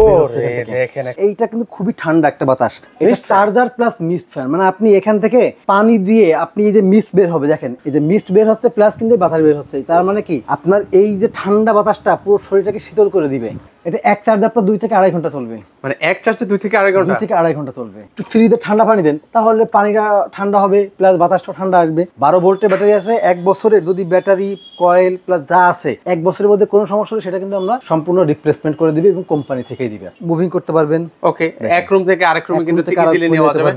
বের হচ্ছে দেখেন, এইটা কিন্তু খুবই ঠান্ডা একটা বাতাস। এটা চার্জার প্লাস মিস্ট ফ্যান, মানে আপনি এখান থেকে পানি দিয়ে আপনি এই যে মিস্ট বের হবে, দেখেন এই যে মিস্ট বের হচ্ছে প্লাস কিন্তু বাতাস বের হচ্ছে, তার মানে কি আপনার এই যে ঠান্ডা বাতাসটা পুরো শরীরটাকে শীতল করে দিবে। এটা এক চার্জে আপনার 2 থেকে 2.5 ঘন্টা চলবে। মানে এক চার্জে 2 থেকে 2.5 ঘন্টা? 2 থেকে 2.5 ঘন্টা চলবে। একটু ফ্রিতে ঠান্ডা পানি দেন, তাহলে পানিটা ঠান্ডা হবে প্লাস বাতাসটা ঠান্ডা আসবে। 12 ভোল্টের ব্যাটারি আছে, 1 বছরের যদি ব্যাটারি কয়েল প্লাস যা আছে 1 বছরের মধ্যে কোনো সমস্যা হলে সেটা কিন্তু আমরা সম্পূর্ণ রিপ্লেসমেন্ট করে দিবে এবং কোম্পানি থেকেই দিবে। মুভিং করতে পারবেন। ওকে, এক রুম থেকে আরেক রুমে কিন্তু ইজিলি নেওয়া যাবে।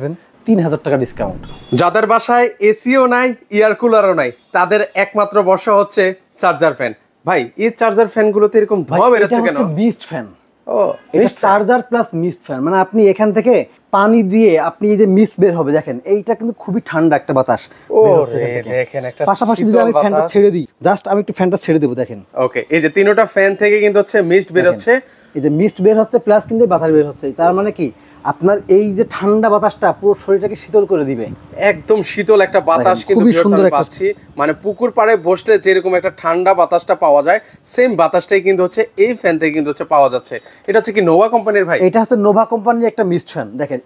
3000 টাকা ডিসকাউন্ট। যাদের বাসায় এসিও নাই, এয়ার কুলারও নাই, তাদের একমাত্র ভরসা হচ্ছে চার্জার ফ্যান। ভাই এই চার্জার ফ্যান গুলোতে এরকম ধোঁয়া বের হচ্ছে কেন? Mist fan. ও, এটা চার্জার প্লাস মিস্ট ফ্যান, মানে আপনি এখান থেকে পানি দিয়ে আপনি এই যে মিস্ট বের হবে, দেখেন এইটা কিন্তু খুবই ঠান্ডা একটা বাতাস বের হচ্ছে দেখেন। পাশাপাশি যদি আমি ফ্যানটা ছেড়ে দিই, জাস্ট আমি একটু ফ্যানটা ছেড়ে দেব, দেখেন। ওকে, এই যে তিনটা ফ্যান থেকে কিন্তু হচ্ছে মিস্ট বের হচ্ছে, এই যে মিস্ট বের হচ্ছে প্লাস কিন্তু বাতাস বের হচ্ছে, তার মানে কি আপনার এই যে ঠান্ডা বাতাসটা পুরো শরীরটাকে শীতল করে দিবে। একদম শীতল একটা বাতাস কিন্তু খুবই সুন্দর পাচ্ছি। মানে পুকুর পাড়ে বসলে যেরকম একটা ঠান্ডা বাতাসটা পাওয়া যায়, সেম বাতাসটাই কিন্তু হচ্ছে এই ফ্যান থেকে কিন্তু হচ্ছে পাওয়া যাচ্ছে। এটা হচ্ছে কি নোভা কোম্পানির? ভাই এটা হচ্ছে নোভা কোম্পানির একটা মিস্ট ফ্যান। দেখেন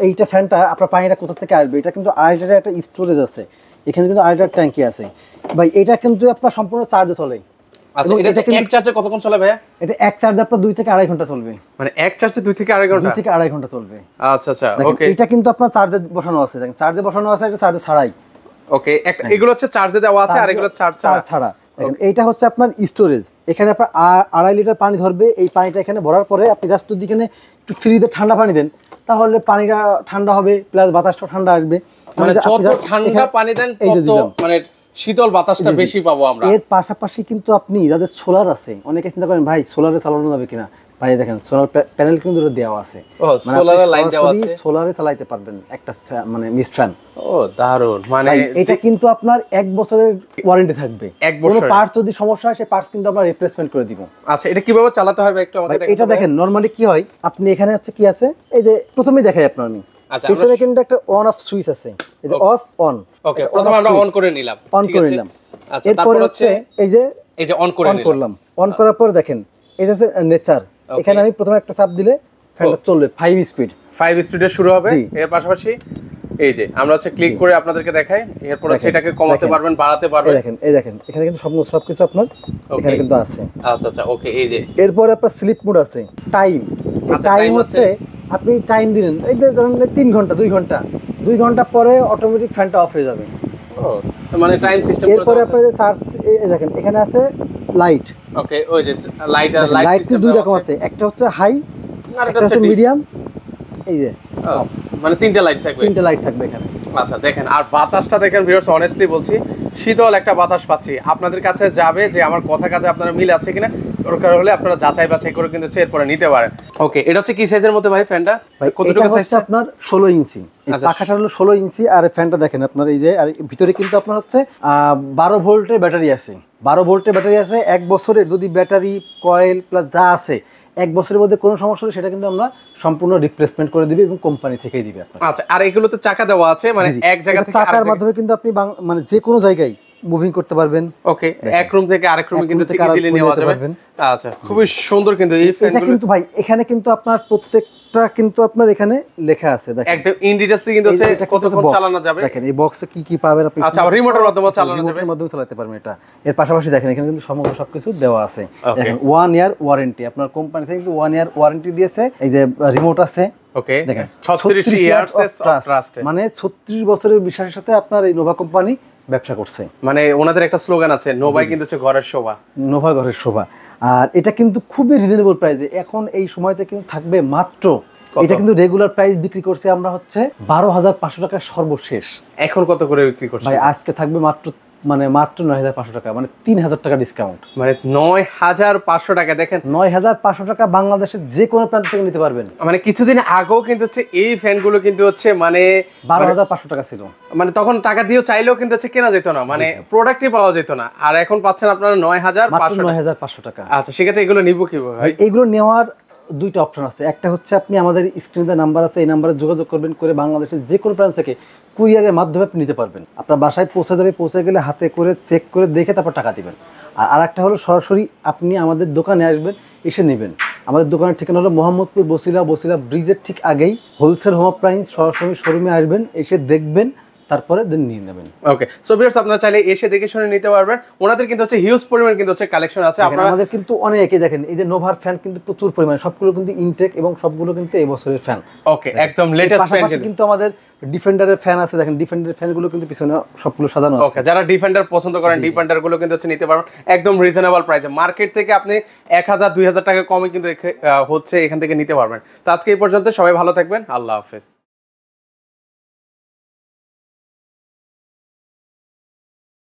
এইটা ফ্যানটা আপনার পানিটা কোথা থেকে আসবে, এটা কিন্তু 2.5 লিটারের একটা স্টোরেজ আছে, এখানে কিন্তু 2.5 লিটার ট্যাঙ্কি আছে ভাই। এটা কিন্তু আপনার সম্পূর্ণ চার্জে চলে। আচ্ছা, এটা এক চার্জে কতক্ষণ চলে ভাইয়া? এটা এক চার্জে আপনার 2 থেকে 2.5 ঘন্টা চলবে। মানে এক চার্জে 2 থেকে 2.5 ঘন্টা? 2 থেকে 2.5 ঘন্টা চলবে। আচ্ছা আচ্ছা, ওকে। এটা কিন্তু আপনার চার্জে বসানো আছে, দেখেন চার্জে বসানো আছে, এটা চার্জে ছাড়াই। ওকে, এগুলো হচ্ছে চার্জে দেওয়া আছে আর এগুলো চার্জ ছাড়া। দেখেন এইটা হচ্ছে আপনার স্টোরেজ, এখানে আপনার 2.5 লিটার পানি ধরবে। এই পানিটা এখানে ভরার পরে আপনি জাস্ট যদি এখানে একটু ফ্রিতে ঠান্ডা পানি দেন, তাহলে পানিটা ঠান্ডা হবে প্লাস বাতাসটা ঠান্ডা আসবে। মানে যত ঠান্ডা পানি দেন তত মানে শীতল বাতাসটা বেশি পাবো আমরা। এর পাশাপাশি কিন্তু আপনি যাদের সোলার আছে, অনেকে চিন্তা করেন ভাই সোলারে চালানো যাবে কিনা, ভাই দেখেন সোলার প্যানেল কিন্তু দেওয়া আছে, সোলারে লাইন দেওয়া আছে, সোলারে চালাতে পারবেন একটা মানে মিস্ট ফ্যান। ও দারুণ। মানে এটা কিন্তু আপনার 1 বছরের ওয়ারেন্টি থাকবে। 1 বছর পার্টস যদি সমস্যা হয় সেই পার্টস কিন্তু আমরা রিপ্লেসমেন্ট করে দিব। আচ্ছা, এটা কিভাবে চালাতে হবে একটু আমাকে দেখান। এটা দেখেন নরমালি কি হয়, আপনি এখানে হচ্ছে কি আছে, এই যে প্রথমেই দেখাই আপনার আমি। আচ্ছা, পিছনে কিন্তু একটা অন অফ সুইচ আছে, এই যে অফ অন। ওকে, প্রথমে আমরা অন করে নিলাম। আচ্ছা, এরপর হচ্ছে এই যে অন করলাম। অন করার পর দেখেন এই যে নেচার, এখানে আমি প্রথমে একটা চাপ দিলে ফ্যানটা চলবে 5 স্পিডে শুরু হবে। এর পাশাপাশি এই যে আমরা হচ্ছে ক্লিক করে আপনাদেরকে দেখাই, এরপর হচ্ছে এটাকে কমাতে পারবেন, বাড়াতে পারবেন। এই দেখেন এখানে কিন্তু সবকিছু আপনার এখানে কিন্তু আছে। আচ্ছা আচ্ছা, ওকে। এই যে এরপর আপনার স্লিপ মোড আছে, টাইম হচ্ছে আপনি টাইম দিলেন, এই যে ধরুন 3 ঘন্টা 2 ঘন্টা পরে অটোমেটিক ফ্যানটা অফ হয়ে যাবে। মানে টাইম সিস্টেম। এরপরে আপনার চার্জ দেখেন এখানে আছে লাইট। ওকে, ওই যে লাইট সিস্টেম 2 রকম আছে, একটা হচ্ছে হাই আর একটা হচ্ছে মিডিয়াম। এই যে মানে 3টা লাইট থাকবে এখানে। আচ্ছা, দেখেন আর বাতাসটা দেখেন ভিউয়ার্স, অনেস্টলি বলছি শীতল একটা বাতাস পাচ্ছি। আপনাদের কাছে যাবে যে আমার কথা কাজে আপনারা মিল আছে কিনা, দরকার হলে আপনারা যাচাই বাছাই করে কিন্তু এরপরে নিতে পারেন। ওকে, এটা হচ্ছে কি সাইজের মধ্যে ভাই ফ্যানটা? কতটুকু সাইজ? আপনার 16 ইঞ্চি। এই পাখাটা হলো 16 ইঞ্চি, আর ফ্যানটা দেখেন আপনার এই যে, আর ভিতরে কিন্তু আপনার হচ্ছে 12 ভোল্টের ব্যাটারি আছে। 1 বছরের যদি ব্যাটারি কয়েল প্লাস যা আছে 1 বছরের মধ্যে কোনো সমস্যা হলে সেটা কিন্তু আমরা সম্পূর্ণ রিপ্লেসমেন্ট করে দিবে এবং কোম্পানি থেকেই দিবে আপনাকে। আচ্ছা, আর এগুলোতে চাকা দেওয়া আছে, মানে এক জায়গা থেকে চাকার মাধ্যমে কিন্তু আপনি মানে যে কোনো জায়গায় মুভিং করতে পারবেন। ওকে, এক রুম থেকে আরেক রুমে কিন্তু ইজিলি নেওয়া যাবে। আচ্ছা, খুবই সুন্দর কিন্তু এই ফ্যানগুলো। এটা কিন্তু ভাই এখানে কিন্তু আপনার প্রত্যেকটা কিন্তু আপনার এখানে লেখা আছে, দেখেন একদম ইন ডিটেইলসে কিন্তু হচ্ছে কতক্ষণ চালানো যাবে। দেখেন এই বক্সে কি পাবেন আপনি। আচ্ছা, রিমোটের মাধ্যমে চালানো যাবে, রিমোটের মাধ্যমে চালাতে পারবেন এটা। এর পাশাপাশি দেখেন এখানে কিন্তু সমগ্র সবকিছু দেওয়া আছে। দেখেন 1 ইয়ার ওয়ারেন্টি, আপনার কোম্পানি থেকে কিন্তু 1 ইয়ার ওয়ারেন্টি দিয়েছে। এই যে রিমোট আছে। ওকে, দেখেন 36 ইয়ার্স অফ ট্রাস্ট, মানে 36 বছরের বিশ্বাসের সাথে আপনার এই নোভা কোম্পানি ব্যবসা করছে। মানে ওনাদের একটা স্লোগান আছে, নোভাই কিন্তু হচ্ছে ঘরের শোভা। নোভা ঘরের শোভা। আর এটা কিন্তু খুবই রিজনেবল প্রাইসে এখন এই সময়তে কিন্তু থাকবে মাত্র, এটা কিন্তু রেগুলার প্রাইস বিক্রি করছে আমরা হচ্ছে 12,500 টাকা সর্বশেষ। এখন কত করে বিক্রি করছে ভাই? আজকে থাকবে মাত্র 9,500 টাকা, মানে 3,000 টাকা ডিসকাউন্ট। মানে 9,500 টাকা। দেখেন 9,500 টাকা বাংলাদেশের যে কোনো প্রান্ত থেকে নিতে পারবেন। মানে কিছুদিন আগেও কিন্তু হচ্ছে এই ফ্যানগুলো কিন্তু হচ্ছে মানে 12,500 টাকা ছিল, মানে তখন টাকা দিয়েও চাইলেও কিন্তু হচ্ছে কেনা যেত না, মানে প্রোডাক্টই পাওয়া যেত না। আর এখন পাচ্ছেন আপনারা 9,500 টাকা। আচ্ছা, সেক্ষেত্রে এগুলো নিব কিভাবে? এইগুলো নেওয়ার 2টা অপশন আছে। একটা হচ্ছে আপনি আমাদের স্ক্রিনে নাম্বার আছে, এই নাম্বারে যোগাযোগ করবেন, করে বাংলাদেশের যে কোনো প্রান্ত থেকে কুরিয়ারের মাধ্যমে আপনি নিতে পারবেন। আপনার বাসায় পৌঁছে যাবে, পৌঁছে গেলে হাতে করে চেক করে দেখে তারপর টাকা দিবেন। আর আরেকটা হলো সরাসরি আপনি আমাদের দোকানে আসবেন, এসে নেবেন। আমাদের দোকানের ঠিকানা হলো মোহাম্মদপুর বসিলা ব্রিজের ঠিক আগেই, হোলসেল হোম অ্যাপ্লায়েন্স। সরাসরি শোরুমে আসবেন, এসে দেখবেন, তারপরে দেন নিয়ে নেবেন। ওকে, সো ভিউয়ার্স আপনারা চাইলে এসে দেখে শুনে নিতে পারবেন। ওনাদের কিন্তু হচ্ছে হিউজ পরিমাণ কিন্তু হচ্ছে কালেকশন আছে। আপনারা আমাদের কিন্তু অনেকে দেখেন এই যে নোভার ফ্যান কিন্তু প্রচুর পরিমাণে, সবগুলো কিন্তু ইনটেক এবং সবগুলো কিন্তু এই বছরের ফ্যান। ওকে, একদম লেটেস্ট ফ্যান কিন্তু আমাদের ডিফেন্ডারের ফ্যান আছে, দেখেন ডিফেন্ডারের ফ্যানগুলো কিন্তু পিছনে সবগুলো সাজানো আছে। ওকে, যারা ডিফেন্ডার পছন্দ করেন ডিফেন্ডার গুলো কিন্তু হচ্ছে নিতে পারবেন একদম রিজনেবল প্রাইসে। মার্কেট থেকে আপনি 1000-2000 টাকা কমে কিন্তু হচ্ছে এখান থেকে নিতে পারবেন। তো আজকে এই পর্যন্ত, সবাই ভালো থাকবেন, আল্লাহ হাফেজ।